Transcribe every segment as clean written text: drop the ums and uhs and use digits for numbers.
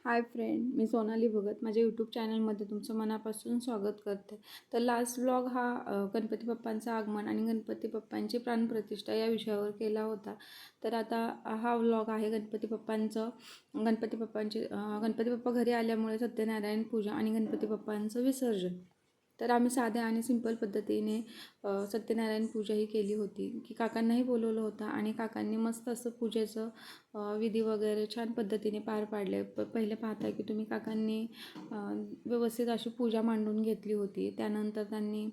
Hi friend, मी सोनाली भगत माझ्या YouTube चॅनलमध्ये तुमचं मनापासून स्वागत करते. तर लास्ट ब्लॉग हा गणपती बाप्पांचं आगमन आणि गणपती बाप्पांची प्राणप्रतिष्ठा या विषयावर केला होता. तर आता हा व्लॉग आहे गणपती बाप्पा घरी आल्यामुळे सत्यनारायण पूजा आणि गणपती बाप्पांचं विसर्जन. तर आम्ही साध्या आणि सिंपल पद्धतीने सत्यनारायण पूजा ही केली होती, की काकांनाही बोलवलं होतं आणि काकांनी मस्त असं पूजेचं विधी वगैरे छान पद्धतीने पार पाडले. पहिले पाहताय की तुम्ही काकांनी व्यवस्थित अशी पूजा मांडून घेतली होती. त्यानंतर त्यांनी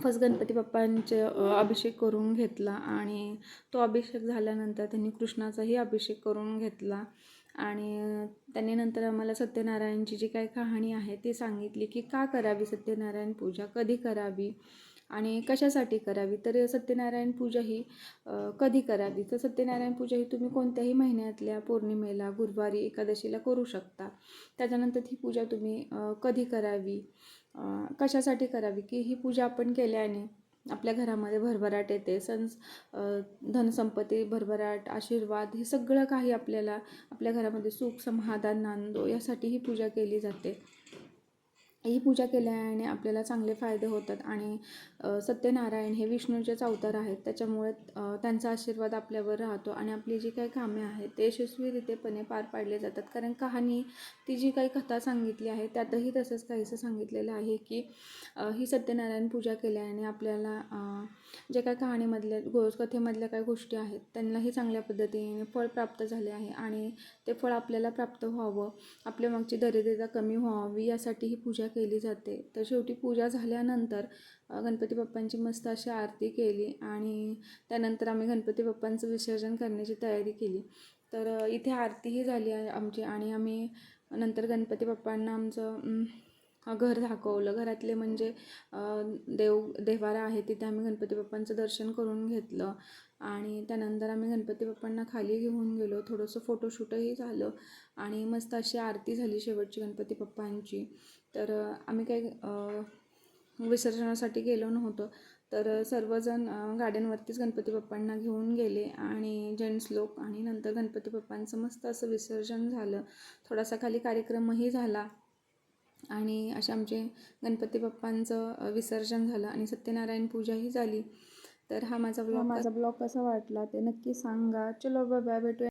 फर्स्ट गणपती बाप्पांचे अभिषेक करून घेतला आणि तो अभिषेक झाल्यानंतर त्यांनी कृष्णाचाही अभिषेक करून घेतला आणि त्यांनी नंतर आम्हाला सत्यनारायणची जी काही कहाणी आहे ती सांगितली की का करावी सत्यनारायण पूजा, कधी करावी आणि कशासाठी करावी. तर सत्यनारायण पूजा ही कधी करावी, तर सत्यनारायण पूजा ही तुम्ही कोणत्याही महिन्यातल्या पौर्णिमेला, गुरुवारी, एकादशीला करू शकता. त्याच्यानंतर ही पूजा तुम्ही कधी करावी, कशासाठी करावी, की ही पूजा आपण केल्याने आपल्या घरामध्ये भरभराट येते, धनसंपत्ती, भरभराट, आशीर्वाद हे सगळं काही आपल्याला आपल्या घरामध्ये सुख समाधान नांदो यासाठी ही पूजा केली जाते. ही पूजा केल्याने आपल्याला चांगले फायदे होतात आणि सत्यनारायण हे विष्णूचेच अवतार आहेत, त्याच्यामुळे त्यांचा आशीर्वाद आपल्यावर राहतो आणि आपली जी काही कामे आहेत ते यशस्वीरित्यापणे पार पाडले जातात. कारण कहाणी ती जी काही कथा सांगितली आहे त्यातही तसंच काहीसं सांगितलेलं आहे की ही सत्यनारायण पूजा केल्याने आपल्याला जे काही कहाणीमधल्या कथेमधल्या काही गोष्टी आहेत त्यांनाही चांगल्या पद्धतीने फळ प्राप्त झाले आहे आणि ते फळ आपल्याला प्राप्त व्हावं, आपल्या मागची दरिद्रता कमी व्हावी यासाठी ही पूजा केली जाते. तर शेवटी पूजा झाल्यानंतर गणपती बाप्पांची मस्त अशी आरती केली आणि त्यानंतर आम्ही गणपती बाप्पांचं विसर्जन करण्याची तयारी केली. तर इथे आरतीही झाली आहे आमची आणि आम्ही नंतर गणपती बाप्पांना आमचं घर दाखवलं. घरातले म्हणजे देवारा आहे तिथे आम्ही गणपती बाप्पांचं दर्शन करून घेतलं आणि त्यानंतर आम्ही गणपती बाप्पांना खाली घेऊन गेलो. थोडंसं फोटोशूटही झालं आणि मस्त अशी आरती झाली शेवटची गणपती बाप्पांची. तर आम्ही काही विसर्जनासाठी गेलो नव्हतो, तर सर्वजण गाड्यांवरतीच गणपती बाप्पांना घेऊन गेले आणि जेंट्स लोक आणि नंतर गणपती बाप्पांचं मस्त असं विसर्जन झालं. थोडासा खाली कार्यक्रमही झाला आणि असे आमचे गणपती बाप्पांचं विसर्जन झालं आणि सत्यनारायण पूजाही झाली. तर हा माझा ब्लॉग कसा वाटला ते नक्की सांगा. चलो बाय बाय, भेटूया.